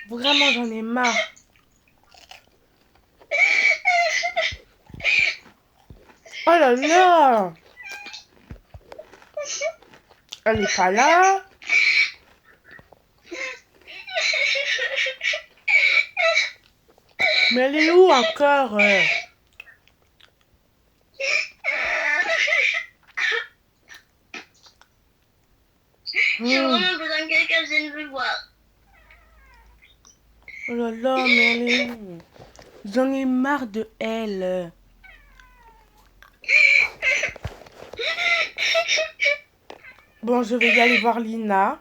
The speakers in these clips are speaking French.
Vraiment, j'en ai marre. Oh là là! Elle est pas là. Mais elle est où encore? J'ai vraiment besoin que quelqu'un vienne me voir. Oh là là, mais elle est où? J'en ai marre de elle. Bon, je vais y aller voir Lina.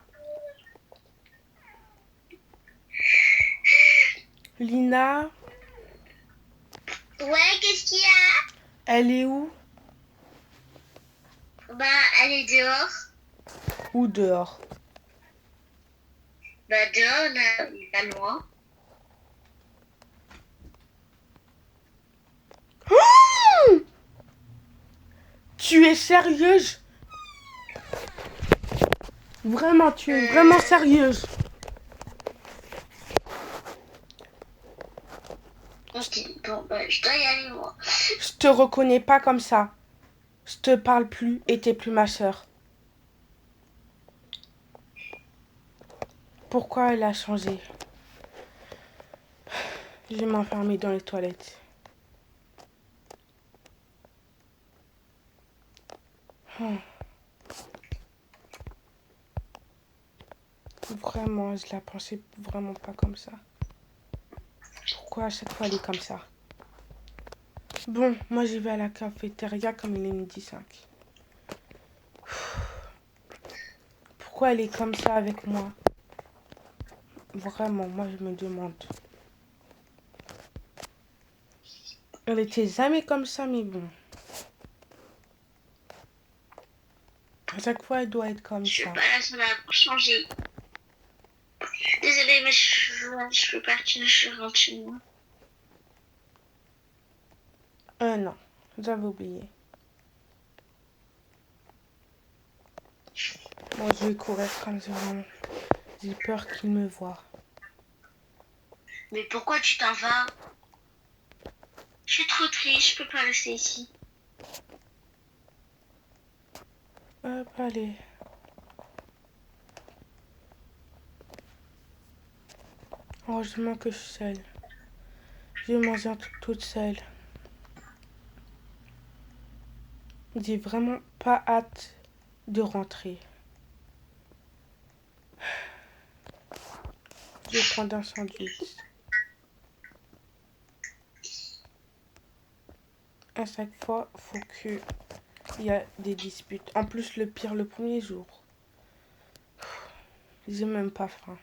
Lina, Ouais, qu'est-ce qu'il y a? elle est où? Bah, elle est dehors. Ou dehors? Bah, dehors, là, il est pas loin. Oh! Tu es sérieuse? Vraiment, tu es vraiment sérieuse? Ok, bon, bah, je dois y aller, moi. Je te reconnais pas comme ça. Je te parle plus et t'es plus ma sœur. Pourquoi elle a changé? Je vais m'enfermer dans les toilettes. Oh. Vraiment, je la pensais vraiment pas comme ça. Pourquoi à chaque fois elle est comme ça? Bon, moi j'y vais à la cafétéria comme il est midi 5. Pourquoi elle est comme ça avec moi? Vraiment, moi je me demande. Elle était jamais comme ça, mais bon. À chaque fois, elle doit être comme Je suis ça. pas la seule à avoir changé. Désolée, mais je peux partir, je rentre chez moi. Non, j'avais oublié. Bon, je vais courir comme ça. J'ai peur qu'il me voie. Mais pourquoi tu t'en vas? Je suis trop triste, je peux pas rester ici. Hop, allez. Heureusement que je suis seule. Je vais manger un truc toute seule. J'ai vraiment pas hâte de rentrer. Je vais prendre un sandwich. À chaque fois, faut que il y a des disputes. En plus, le pire, le premier jour. J'ai même pas faim.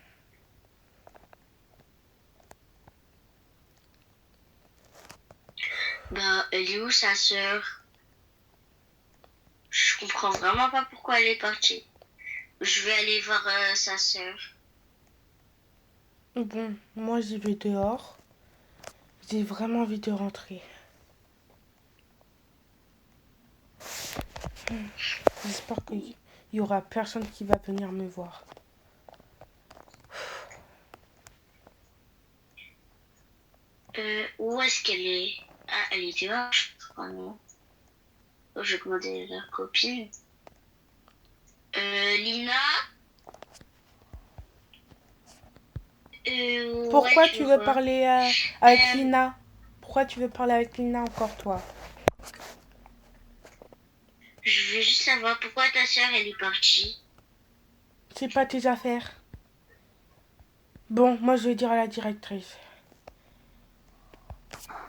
Bah, elle est où sa sœur? Je comprends vraiment pas pourquoi elle est partie. Je vais aller voir sa sœur. Bon, moi j'y vais dehors. J'ai vraiment envie de rentrer. J'espère qu'il y aura personne qui va venir me voir. Où est-ce qu'elle est? Ah, elle est dehors, je crois, non? Oh, je vais demander à leur copine. Lina? Ouais, Pourquoi tu tu veux veux quoi? parler avec Euh, Lina? Pourquoi tu veux parler avec Lina encore, toi? je veux juste savoir pourquoi ta sœur, elle est partie. C'est pas tes affaires. Bon, moi je vais dire à la directrice.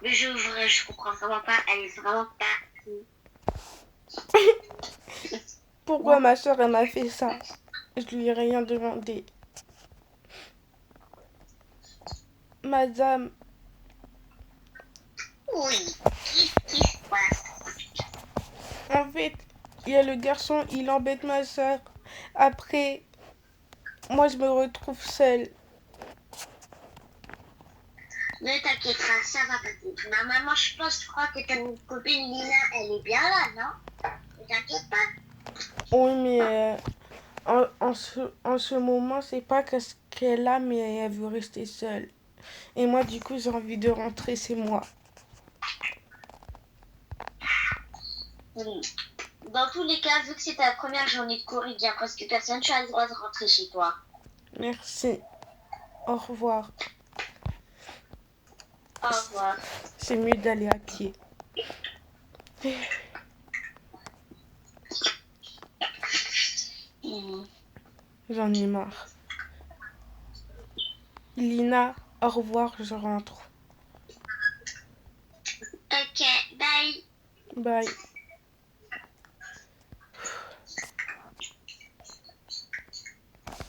Mais je comprends vraiment pas, elle est vraiment partie. Pourquoi ma soeur elle m'a fait ça? Je lui ai rien demandé. Madame, Oui, qu'est-ce qui se passe? en fait, il y a le garçon, il embête ma soeur. Après, moi je me retrouve seule. Ne t'inquiète pas, ça va passer. Normalement, je crois que ta copine Lina, elle est bien là, non? Ne t'inquiète pas. Oui, mais en ce moment, c'est pas est là, mais elle veut rester seule. Et moi, du coup, j'ai envie de rentrer, c'est moi. Oui. Dans tous les cas, vu que c'est ta première journée de cours, il y a presque personne, tu as le droit de rentrer chez toi. Merci. Au revoir. Au revoir. C'est mieux d'aller à pied. J'en ai marre. Lina, au revoir, je rentre. Ok, bye. Bye.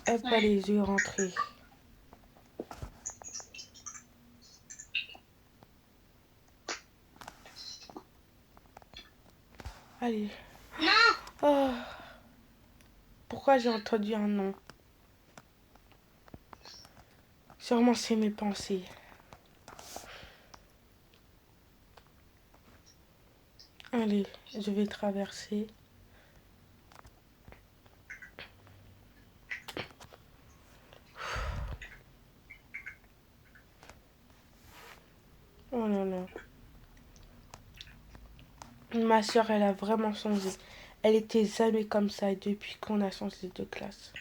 Hop, allez, je vais rentrer. Allez. Non. Oh. Pourquoi j'ai entendu un nom? Sûrement c'est mes pensées. Allez, je vais traverser. Oh là là. Ma soeur, elle a vraiment changé. Elle était jamais comme ça depuis qu'on a changé de classe.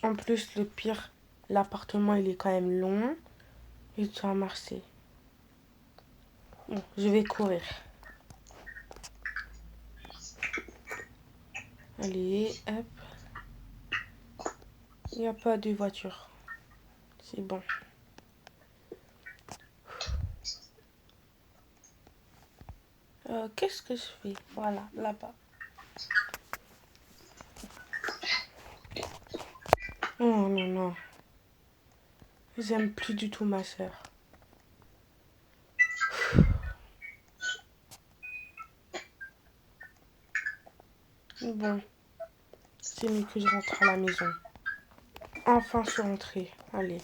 En plus, le pire, l'appartement, il est quand même long. Et je dois marcher. Bon, je vais courir. Allez, hop. Il n'y a pas de voiture. C'est bon. Qu'est-ce que je fais? Voilà, là-bas. Oh non, non. J'aime plus du tout ma soeur. Bon, c'est mieux que je rentre à la maison. Enfin, je suis rentrée. Allez.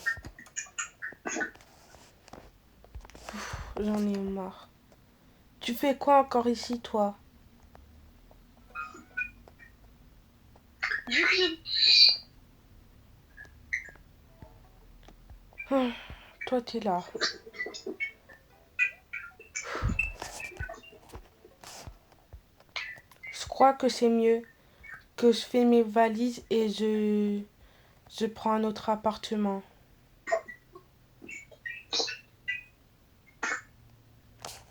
J'en ai marre. Tu fais quoi encore ici, toi? Oh, toi, t'es là. Je crois que c'est mieux que je fais mes valises et je prends un autre appartement.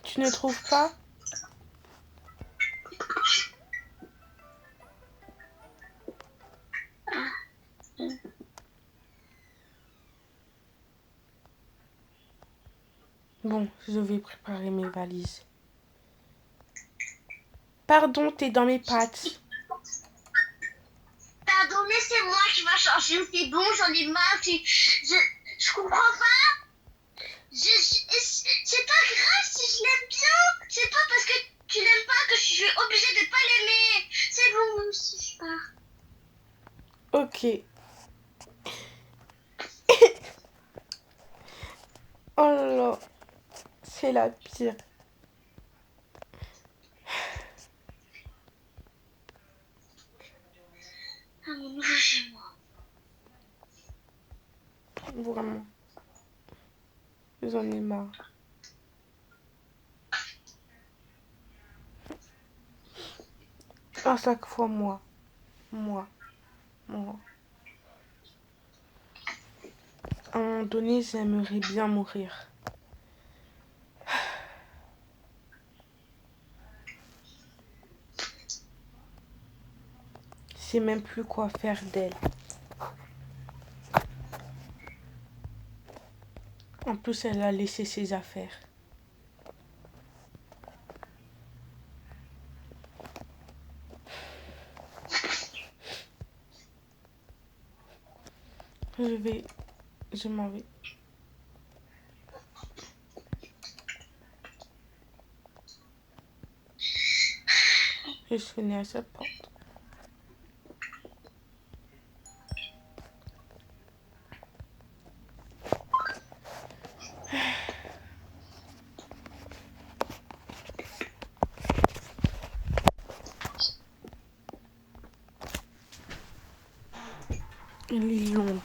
Tu ne trouves pas? Bon, je vais préparer mes valises. Pardon, t'es dans mes pattes. Pardon, mais c'est moi qui va changer. C'est bon, j'en ai marre. Je comprends pas. C'est pas grave si je l'aime bien. C'est pas parce que tu l'aimes pas que je suis obligée de pas l'aimer. C'est bon, même si je pars. Ok. Oh là là, c'est la pire. À mon nouveau chez moi. Vraiment. J'en ai marre. À chaque fois, moi. Moi. Moi. À un moment donné, j'aimerais bien mourir. Je sais même plus quoi faire d'elle. En plus, elle a laissé ses affaires. Je m'en vais. Je suis née à sa porte. Elle est longue.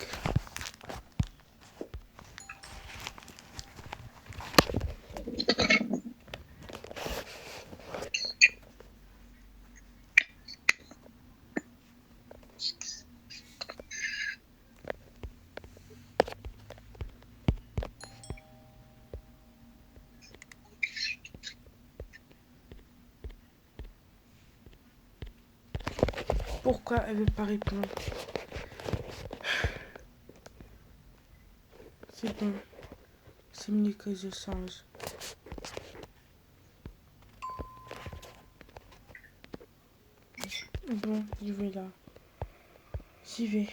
Pourquoi elle veut pas répondre? C'est bon. C'est mieux que je change. Bon, je vais là. J'y vais.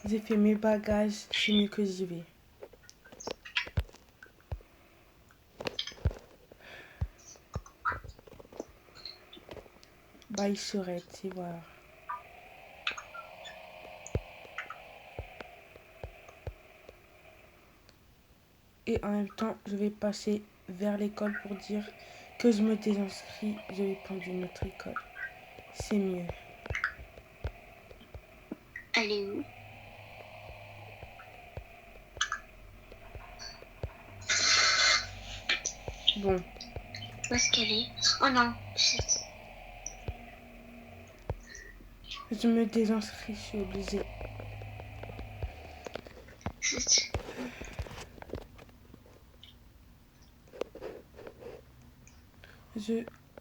J'ai fait mes bagages. C'est mieux que j'y vais. Bye Sorette, et voilà. Et en même temps, je vais passer vers l'école pour dire que je me désinscris. Je vais prendre une autre école. C'est mieux. Elle est où? Bon, Où est-ce qu'elle est? Oh non. je me désinscris, je suis obligée.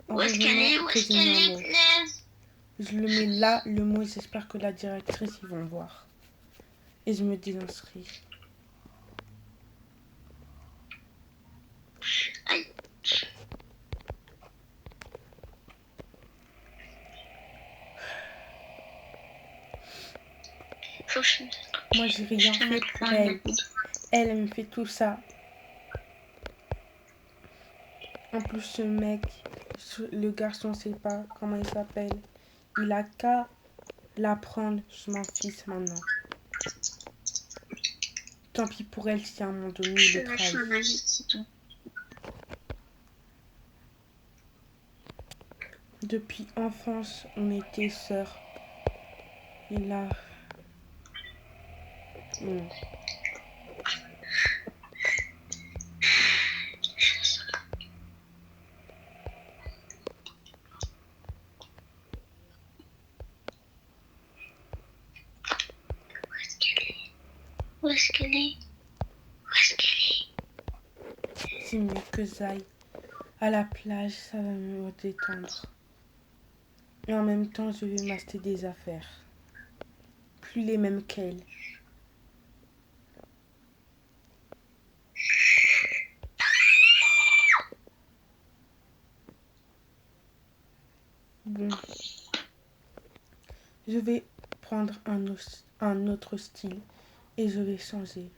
En Où est-ce qu'elle est? revenant, Où que est-ce j'ai mis qu'elle un est, mot. punaise? Je le mets là, le mot, j'espère que la directrice, ils vont voir. Et je me désinscris. Aïe. Faut que je... Moi, j'ai rien fait pour elle. Elle me fait tout ça. En plus, ce mec, le garçon, sait pas comment il s'appelle. Il a qu'à l'apprendre. Je m'en fiche maintenant. Tant pis pour elle si à un moment donné, il le trahit. Depuis enfance, on était sœurs. Et là... Où est-ce qu'elle est? Où est-ce qu'elle est? C'est mieux que j'aille à la plage, ça va me détendre. Et en même temps, je vais m'acheter des affaires. Plus les mêmes qu'elle. Bon. Je vais prendre un autre style et je vais changer.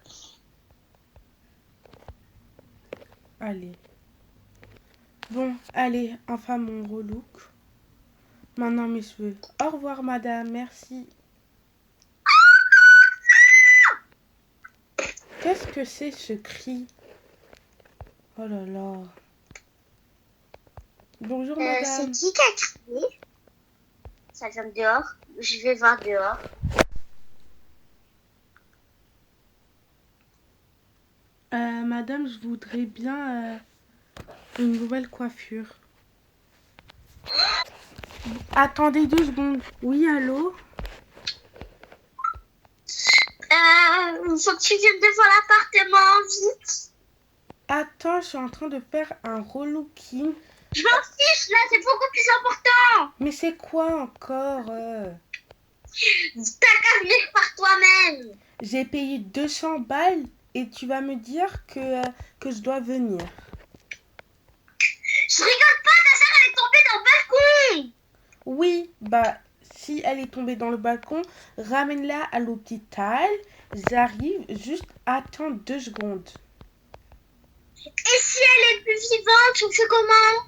Allez. Bon, allez, enfin mon relook. Maintenant mes cheveux. Au revoir madame, merci. Qu'est-ce que c'est ce cri? Oh là là. Bonjour madame. C'est qui a crié? Ça vient de dehors. Je vais voir dehors. Madame, je voudrais bien une nouvelle coiffure. Attendez 2 secondes. Oui, allô? Faut que tu viennes de voir l'appartement, vite. Attends, je suis en train de faire un relooking. Je m'en fiche, là, c'est beaucoup plus important. Mais c'est quoi encore T'as qu'à venir par toi-même. J'ai payé 200 balles et tu vas me dire que je dois venir. Je rigole pas, ta sœur, elle est tombée dans le balcon. Oui, bah, si elle est tombée dans le balcon, ramène-la à l'hôpital. J'arrive, juste attends 2 secondes. Et si elle est plus vivante, on fait comment?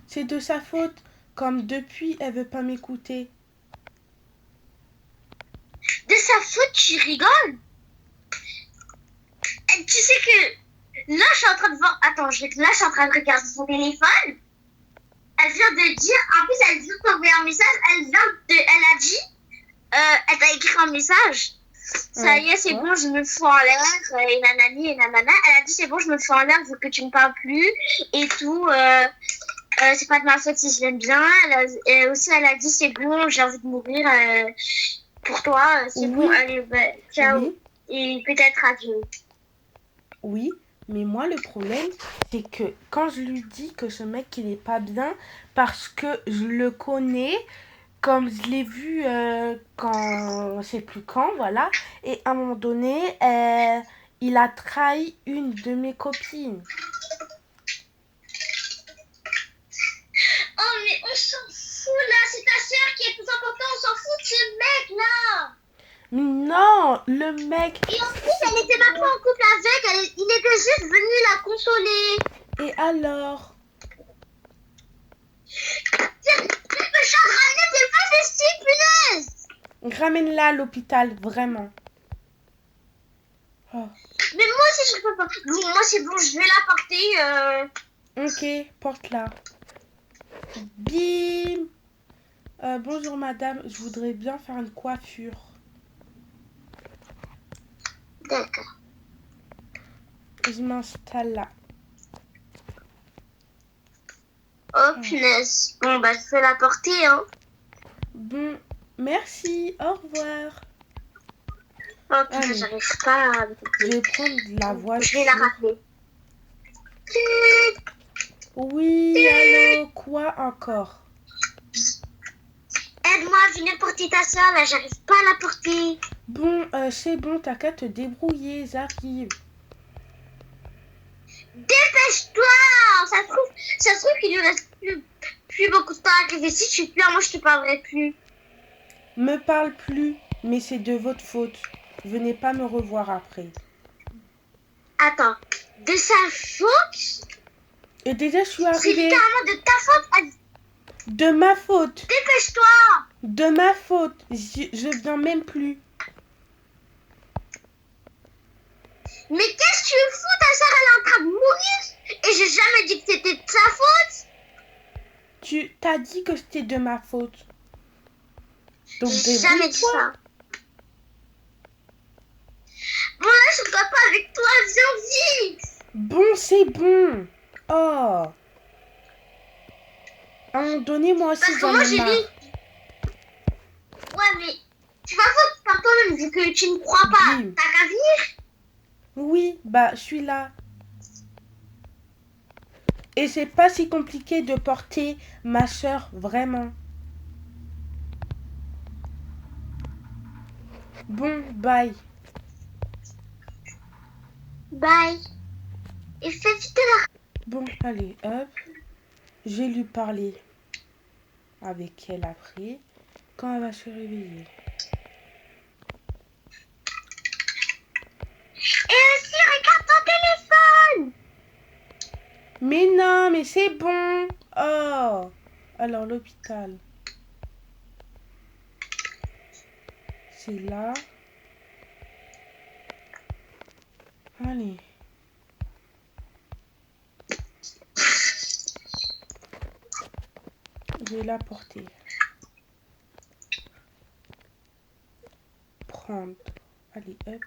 C'est de sa faute. Comme depuis, elle veut pas m'écouter. De sa faute, tu rigoles? Et tu sais que là, je suis en train de voir. Attends, là, je suis en train de regarder son téléphone. Elle vient de dire. En plus, elle vient de t'envoyer un message. Elle a dit Elle t'a écrit un message. Ça y est, c'est bon, je me fous en l'air. Et nanani et nanana. Elle a dit c'est bon, je me fous en l'air vu que tu me parles plus et tout. C'est pas de ma faute si je l'aime bien. Et aussi, elle a dit c'est bon, j'ai envie de mourir pour toi. C'est bon, Oui, allez, bah, ciao. oui, Et peut-être adieu. oui. Mais moi, le problème, c'est que quand je lui dis que ce mec, il est pas bien, parce que je le connais, comme je l'ai vu quand, je sais plus quand, voilà, et à un moment donné, il a trahi une de mes copines. Oh, mais on s'en fout là, c'est ta sœur qui est plus importante, on s'en fout de ce mec là. Mais non, le mec, Et en plus, elle n'était même pas en couple avec, il était juste venu la consoler. et alors? Le chat ramenait des pas festifs, punaise. Ramène-la à l'hôpital, vraiment. Oh. Mais moi aussi, je peux pas. Bon, moi, c'est bon, je vais la porter. Ok, porte-la. Bim. Bonjour madame, je voudrais bien faire une coiffure. D'accord. Je m'installe là. Oh, punaise. Bon, bah, je vais la porter, hein. Bon, merci, au revoir. Oh, punaise, Allez, j'arrive pas à... je vais prendre la Je vais la voiture. rappeler. Oui, allô, quoi encore? Aide-moi, viens porter ta soeur, là, j'arrive pas à la porter. Bon, c'est bon, t'as qu'à te débrouiller, j'arrive. Dépêche-toi. Ça se trouve qu'il lui reste plus beaucoup de temps à arriver. Si tu pleures, moi, je te parlerai plus. Me parle plus, mais c'est de votre faute. Venez pas me revoir après. Attends, de sa faute? Et déjà, je suis C'est arrivée. littéralement de ta faute. De ma faute. Dépêche-toi. De ma faute. Je viens même plus. Mais qu'est-ce que tu fous? Ta soeur, elle est en train de mourir. Et j'ai jamais dit que c'était de sa faute. Tu t'as dit que c'était de ma faute. Donc J'ai jamais dit débrouille-toi. ça. Bon, là, je ne dois pas avec toi. Viens vite. Bon, c'est bon. Oh. À un moment donné, moi aussi, Parce que j'en moi, ai j'ai marre. dit... Ouais, mais tu vas faute par toi-même vu que tu ne crois pas. Bim. T'as qu'à venir. Oui, bah, je suis là. Et c'est pas si compliqué de porter ma soeur, vraiment. Bon, bye. Bye. Et fais vite la... Bon, allez, hop. Je vais lui parler avec elle après, quand elle va se réveiller. Et aussi, regarde ton téléphone. Mais non, mais c'est bon. Oh. Alors, l'hôpital. C'est là. Allez. Je vais la porter. Prendre. Allez, hop.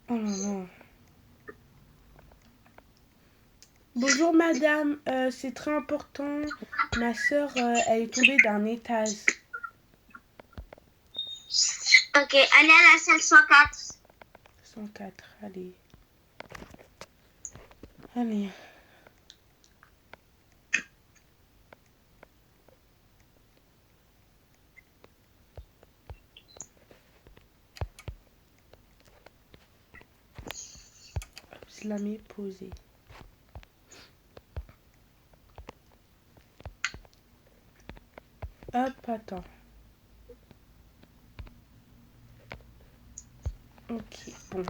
Oh non, non. Bonjour madame, c'est très important. Ma soeur, elle est tombée d'un étage. Ok, allez à la salle 104. 104, allez. Allez. Hop, je la mets posée. Hop, attends. Ok, bon.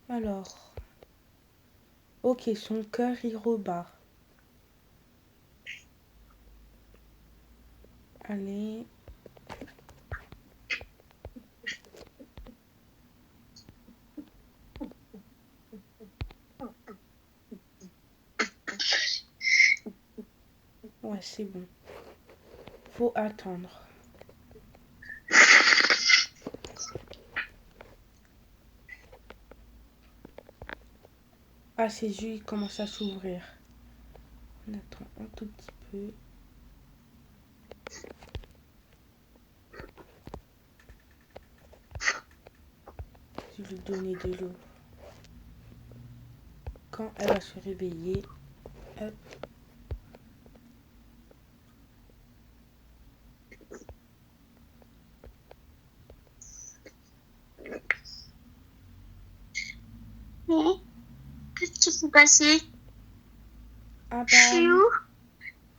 Alors. Ok, son cœur, il rebat. Allez. Ouais, c'est bon. Faut attendre. Ah, ses yeux, ils commencent à s'ouvrir. On attend un tout petit peu. Je vais lui donner de l'eau. Quand elle va se réveiller, hop. Mais, qu'est-ce qui s'est passé? Ah Je suis bah, où?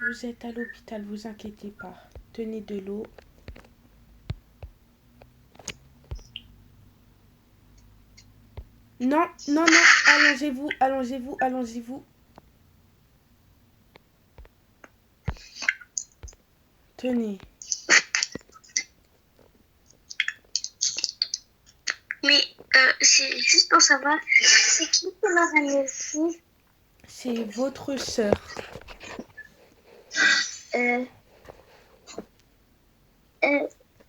vous êtes à l'hôpital, vous inquiétez pas. Tenez de l'eau. Non, non, non, allongez-vous, allongez-vous, allongez-vous. Tenez. Mais, c'est juste pour savoir, c'est qui m'a ramené ici? C'est votre sœur. Euh,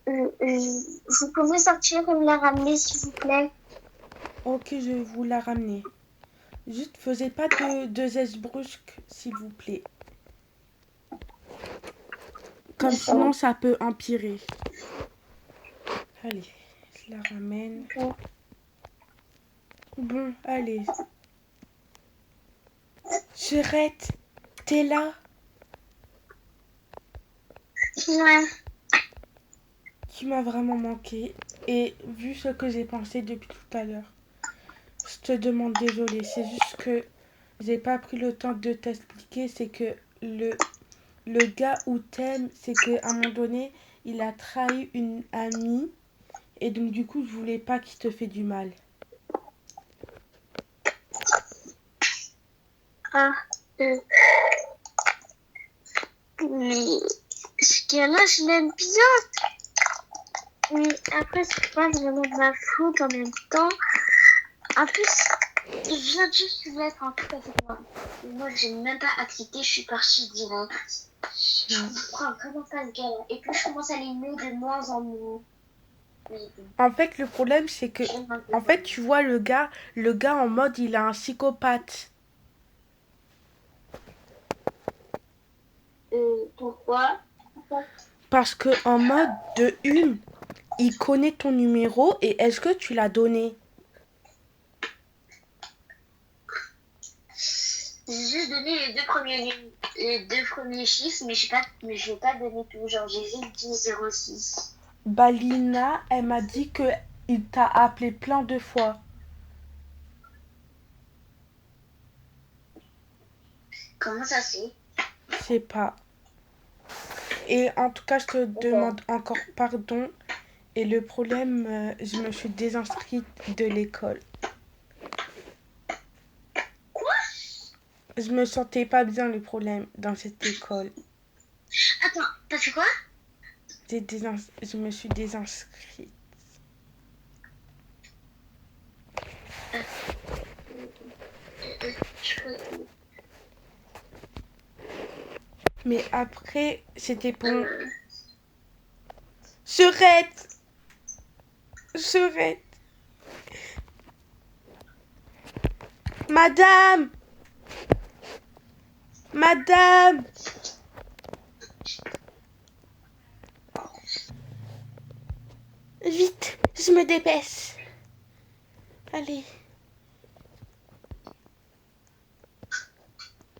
vous pouvez sortir et me la ramener, s'il vous plaît? Ok, je vais vous la ramener. Juste, faisez pas de gestes brusques, s'il vous plaît. Comme sinon, ça peut empirer. Allez, je la ramène. Bon, allez. Sœurette, t'es là? Ouais. Tu m'as vraiment manqué. Et vu ce que j'ai pensé depuis tout à l'heure, je te demande désolé. C'est juste que j'ai pas pris le temps de t'expliquer. C'est que le gars où t'aimes, c'est qu'à un moment donné, il a trahi une amie. Et donc, du coup, je voulais pas qu'il te fait du mal. Ah, mais ce gars-là, je l'aime bien. Mais après, c'est pas vraiment de ma faute en même temps. En plus, il vient juste de mettre un truc avec moi. Et moi, j'ai même pas accepté, je suis partie direct. Je comprends vraiment pas ce gars-là. Et puis, je commence à l'aimer de moins en moins. Mais bon, En fait, le problème, c'est que... j'aime un peu En quand fait, même. tu vois, le gars en mode, il a un psychopathe. Pourquoi? Parce que en mode de une, il connaît ton numéro et est-ce que tu l'as donné? J'ai juste donné les deux premiers chiffres, mais je vais pas donner tout. Genre, j'ai juste dit 06. Balina, elle m'a dit que il t'a appelé plein de fois. Comment ça se fait? Je sais pas. Et en tout cas, je te demande encore pardon. Et le problème, je me suis désinscrite de l'école. Quoi? Je me sentais pas bien le problème dans cette école. Attends, t'as fait quoi? Je me suis désinscrite. Je- Mais après, c'était bon. Euh, Serette! Serette! Madame! Madame! Vite, je me dépêche. Allez.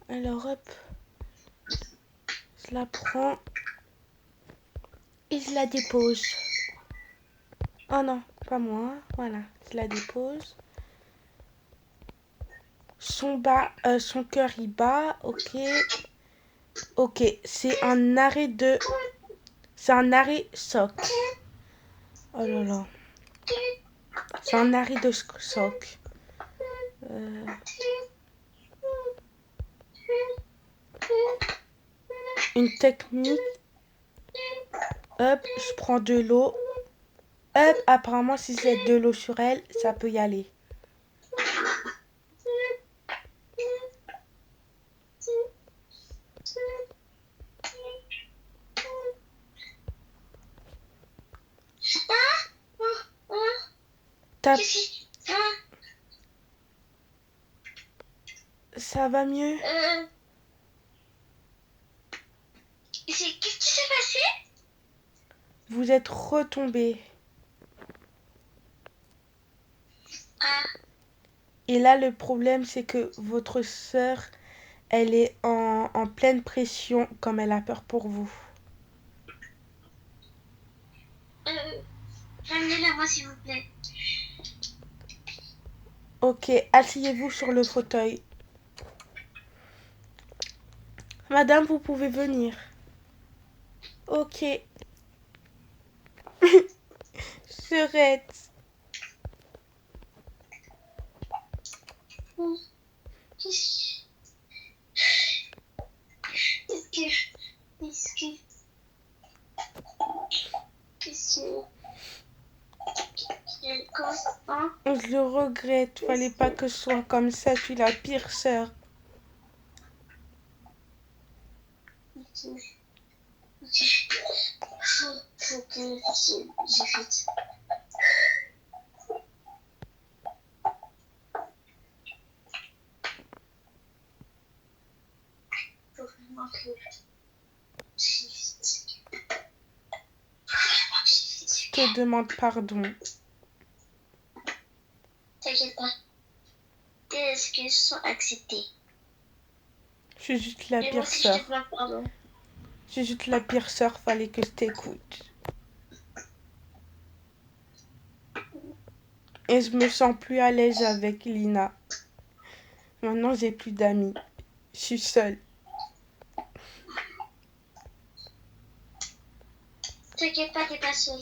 Alors hop, je la prends et je la dépose. Oh non, pas moi. Voilà, je la dépose. Son cœur il bat. Ok, ok. C'est un arrêt choc. Oh là là, c'est un arrêt de choc. Euh, une technique. Hop, je prends de l'eau. Hop, apparemment si j'ai de l'eau sur elle, ça peut y aller. Hein, Ça va mieux? qu'est-ce qui s'est passé? Vous êtes retombé. Ah, Et là, le problème, c'est que votre sœur, elle est en pleine pression, comme elle a peur pour vous. ramenez-la moi s'il vous plaît. Ok, asseyez-vous sur le fauteuil. Madame, vous pouvez venir. Ok. Sœurette. Qu'est-ce que... Qu'est-ce que... Qu'est-ce que... Quoi? Hein? Je le regrette. Fallait pas que je sois comme ça. Je suis la pire sœur. Faut que j'évite. Faut vraiment que j'évite. Je te demande pardon. T'inquiète pas. Tes excuses sont acceptées. Je suis juste la Et moi pire aussi, je sœur. te demande pardon. Je suis juste la pire sœur. Fallait que je t'écoute. Et je me sens plus à l'aise avec Lina. Maintenant, j'ai plus d'amis. Je suis seule. T'inquiète pas, t'es pas seule.